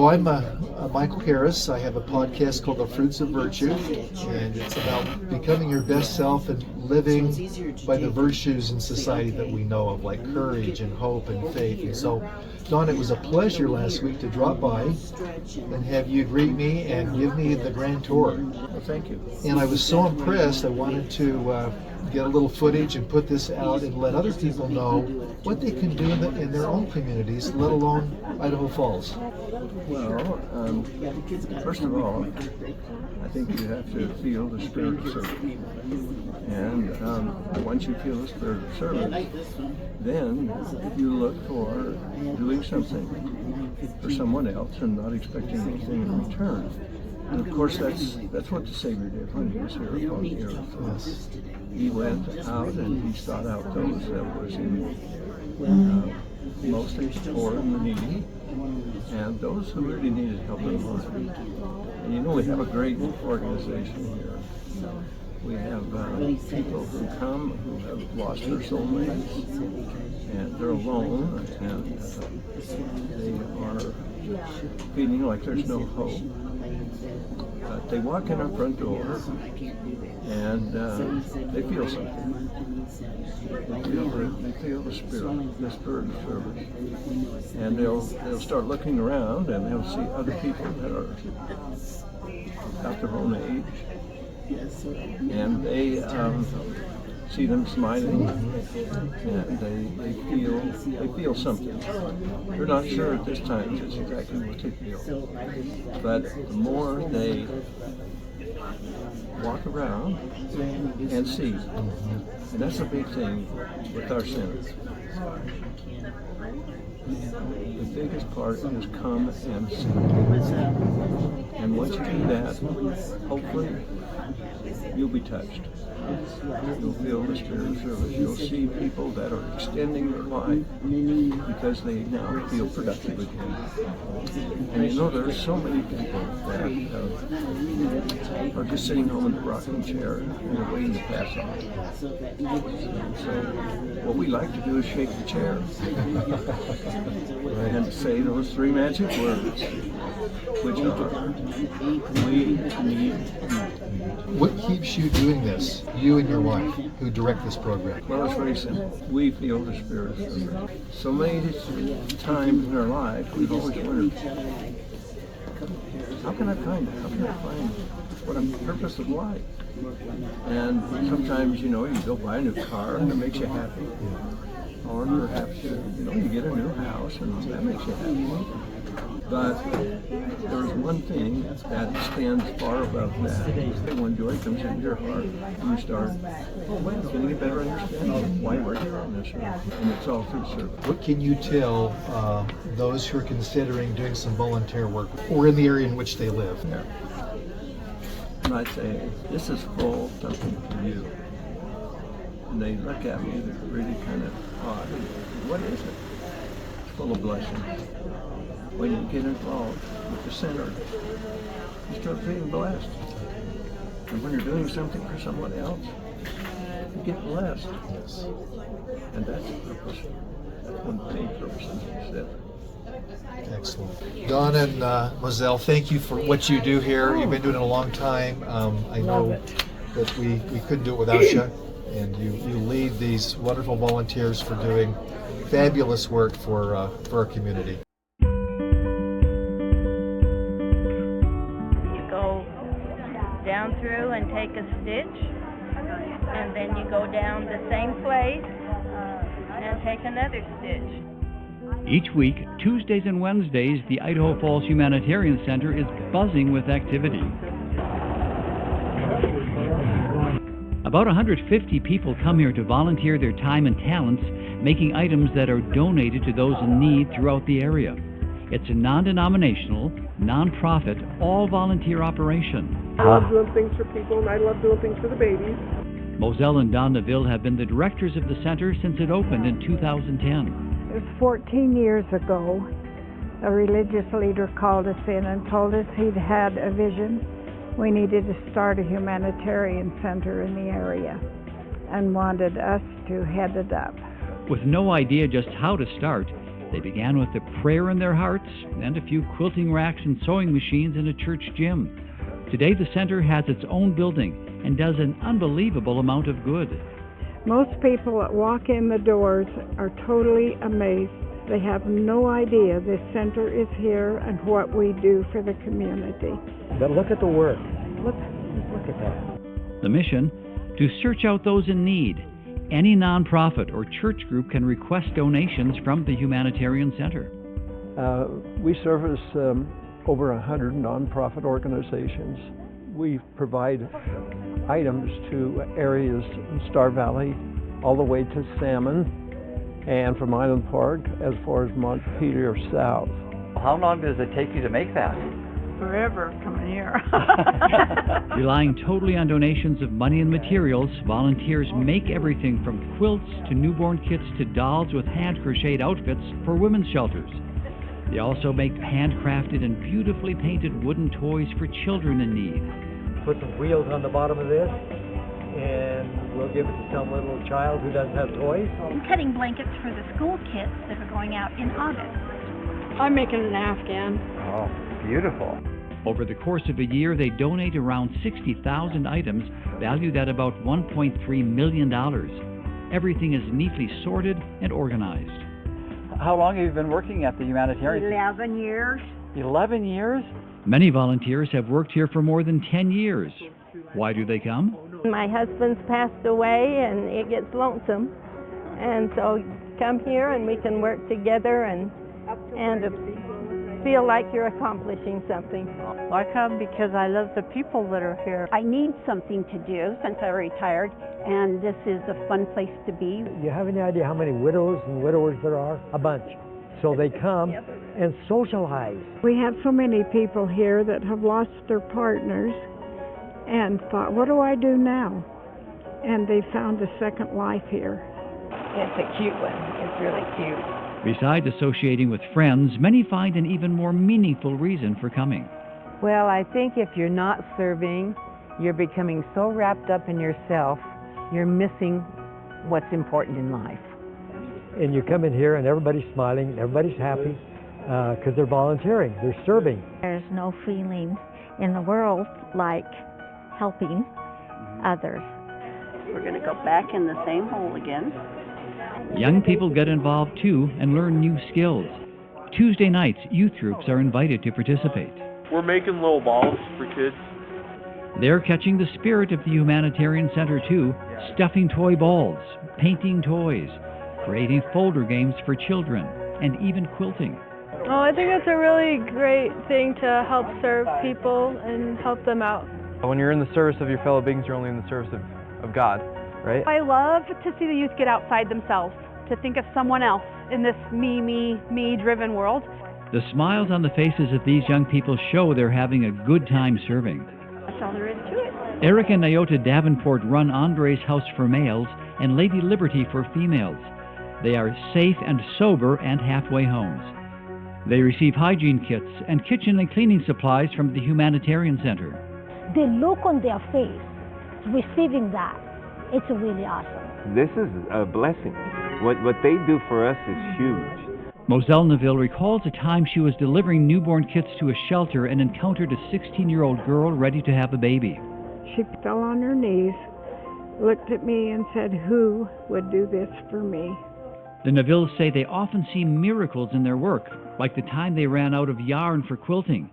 I'm Michael Harris. I have a podcast called The Fruits of Virtue, and it's about becoming your best self and living by the virtues in society that we know of, like courage and hope and faith. And so, Don, it was a pleasure last week to drop by and have you greet me and give me the grand tour. Well, thank you. And I was so impressed, I wanted to get a little footage and put this out and let other people know what they can do in their own communities, let alone Idaho Falls. Well, first of all, I think you have to feel the spirit of service. And once you feel the spirit of service, then you look for doing something for someone else and not expecting anything in return. And of course, that's what the Savior did when he was here upon the earth. Yes. He went out and he sought out those that was in mostly poor and the needy, and those who really needed help in life. And you know, we have a great organization here. We have people who come who have lost their soulmates, and they're alone, and they are feeling like there's no hope. But they walk in our front door, and they feel something. They feel the spirit of service, and they'll start looking around, and they'll see other people that are about their own age, and they see them smiling, and they feel something. They're not sure at this time just exactly what they feel, but the more they walk around and see, and that's a big thing with our center. The biggest part is come and see. And once you do that, hopefully you'll be touched. You'll feel the spirit of service. You'll see people that are extending their life because they now feel productive again. And you know, there are so many people that are just sitting home in the rocking chair and they're waiting to pass on. So what we like to do is shake the chair and say those three magic words, which are, we need you. What keeps you doing this, you and your wife, who direct this program? Well, it's very simple. We feel the spirit of service. So many times in our life, we've always wondered, how can I find it? How can I find what the purpose of life? And sometimes, you know, you go buy a new car and it makes you happy. Or perhaps, you get a new house and that makes you happy. But there's one thing that stands far above that. When joy comes into your heart, you start getting a better understanding of why we're here on this earth. And it's all through service. What can you tell those who are considering doing some volunteer work or in the area in which they live? Yeah. And I say, this is full something for you. And they look at me, they're really kind of odd. What is it? It's full of blessings. When you get involved with the center, you start feeling blessed. And when you're doing something for someone else, you get blessed. Yes. And that's the purpose. That's one of the main purposes of the center. Excellent. Don and Moselle, thank you for what you do here. You've been doing it a long time. I know that we couldn't do it without you. And you lead these wonderful volunteers for doing fabulous work for our community. Down through and take a stitch, and then you go down the same place and take another stitch. Each week, Tuesdays and Wednesdays, the Idaho Falls Humanitarian Center is buzzing with activity. About 150 people come here to volunteer their time and talents, making items that are donated to those in need throughout the area. It's a non-denominational, non-profit, all-volunteer operation. I love doing things for people, and I love doing things for the babies. Moselle and Don Neville have been the directors of the center since it opened in 2010. It was 14 years ago. A religious leader called us in and told us he'd had a vision. We needed to start a humanitarian center in the area and wanted us to head it up. With no idea just how to start, They began with a prayer in their hearts and a few quilting racks and sewing machines in a church gym. Today the center has its own building and does an unbelievable amount of good. Most people that walk in the doors are totally amazed. They have no idea this center is here and what we do for the community. But look at the work. Look at that. The mission? To search out those in need. Any nonprofit or church group can request donations from the Humanitarian Center. We service over 100 nonprofit organizations. We provide items to areas in Star Valley, all the way to Salmon, and from Island Park as far as Montpelier South. How long does it take you to make that? Forever coming here. Relying totally on donations of money and materials, volunteers make everything from quilts to newborn kits to dolls with hand-crocheted outfits for women's shelters. They also make handcrafted and beautifully painted wooden toys for children in need. Put some wheels on the bottom of this, and we'll give it to some little child who doesn't have toys. I'm cutting blankets for the school kids that are going out in August. I'm making an Afghan. Oh, beautiful. Over the course of a year, they donate around 60,000 items valued at about $1.3 million. Everything is neatly sorted and organized. How long have you been working at the Humanitarian? 11 years. 11 years? Many volunteers have worked here for more than 10 years. Why do they come? My husband's passed away and it gets lonesome. And so come here and we can work together and feel like you're accomplishing something. I come because I love the people that are here. I need something to do since I retired, and this is a fun place to be. You have any idea how many widows and widowers there are? A bunch. So they come and socialize. We have so many people here that have lost their partners and thought, what do I do now? And they found a second life here. It's a cute one. It's really cute. Besides associating with friends, many find an even more meaningful reason for coming. Well, I think if you're not serving, you're becoming so wrapped up in yourself, you're missing what's important in life. And you come in here and everybody's smiling, everybody's happy because they're volunteering, they're serving. There's no feeling in the world like helping others. We're going to go back in the same hole again. Young people get involved too and learn new skills. Tuesday nights, youth groups are invited to participate. We're making little balls for kids. They're catching the spirit of the Humanitarian Center too, stuffing toy balls, painting toys, creating folder games for children, and even quilting. Oh, I think it's a really great thing to help serve people and help them out. When you're in the service of your fellow beings, you're only in the service of God, right? I love to see the youth get outside themselves, to think of someone else in this me-driven world. The smiles on the faces of these young people show they're having a good time serving. That's all there is to it. Eric and Nyota Davenport run Andre's House for Males and Lady Liberty for females. They are safe and sober and halfway homes. They receive hygiene kits and kitchen and cleaning supplies from the Humanitarian Center. The look on their face, receiving that, it's really awesome. This is a blessing. What they do for us is huge. Moselle Neville recalls a time she was delivering newborn kits to a shelter and encountered a 16-year-old girl ready to have a baby. She fell on her knees, looked at me and said, "Who would do this for me?" The Nevilles say they often see miracles in their work, like the time they ran out of yarn for quilting.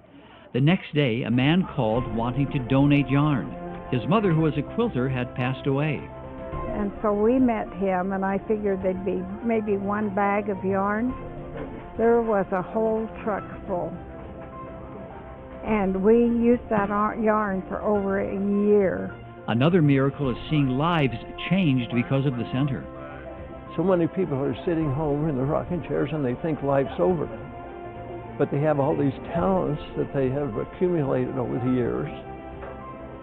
The next day, a man called wanting to donate yarn. His mother, who was a quilter, had passed away. And so we met him, and I figured there'd be maybe one bag of yarn. There was a whole truck full. And we used that yarn for over a year. Another miracle is seeing lives changed because of the center. So many people are sitting home in the rocking chairs and they think life's over. But they have all these talents that they have accumulated over the years.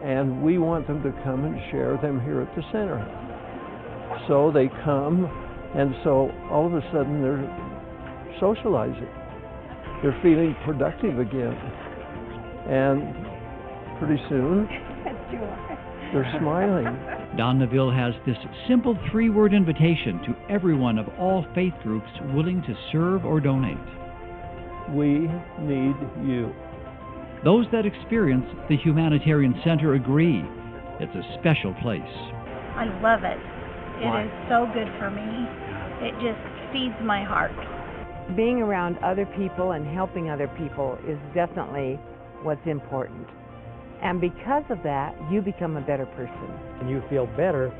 And we want them to come and share them here at the center. So they come, and so all of a sudden they're socializing. They're feeling productive again. And pretty soon, they're smiling. Don Neville has this simple 3-word invitation to everyone of all faith groups willing to serve or donate. We need you. Those that experience the Humanitarian Center agree. It's a special place. I love it. Why? It is so good for me. It just feeds my heart. Being around other people and helping other people is definitely what's important. And because of that, you become a better person. And you feel better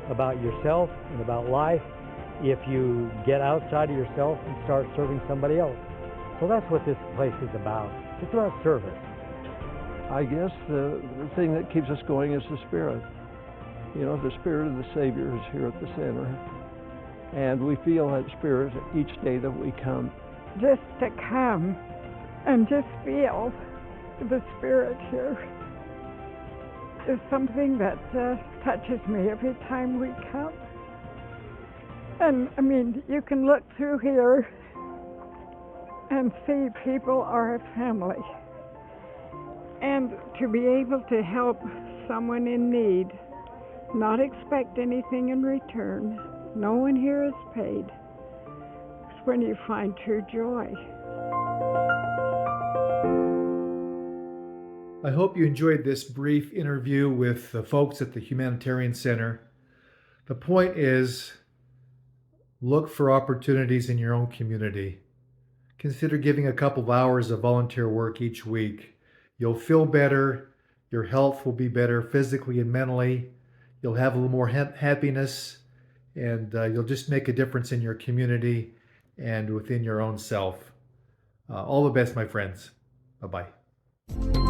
about yourself and about life if you get outside of yourself and start serving somebody else. So that's what this place is about. It's about service. I guess the thing that keeps us going is the Spirit. You know, the Spirit of the Savior is here at the center. And we feel that Spirit each day that we come. Just to come and just feel the Spirit here is something that touches me every time we come. And I mean, you can look through here and see people are a family. And to be able to help someone in need, not expect anything in return, no one here is paid, it's when you find true joy. I hope you enjoyed this brief interview with the folks at the Humanitarian Center. The point is, look for opportunities in your own community. Consider giving a couple of hours of volunteer work each week. You'll feel better, your health will be better physically and mentally, you'll have a little more happiness, and you'll just make a difference in your community and within your own self. All the best, my friends. Bye-bye.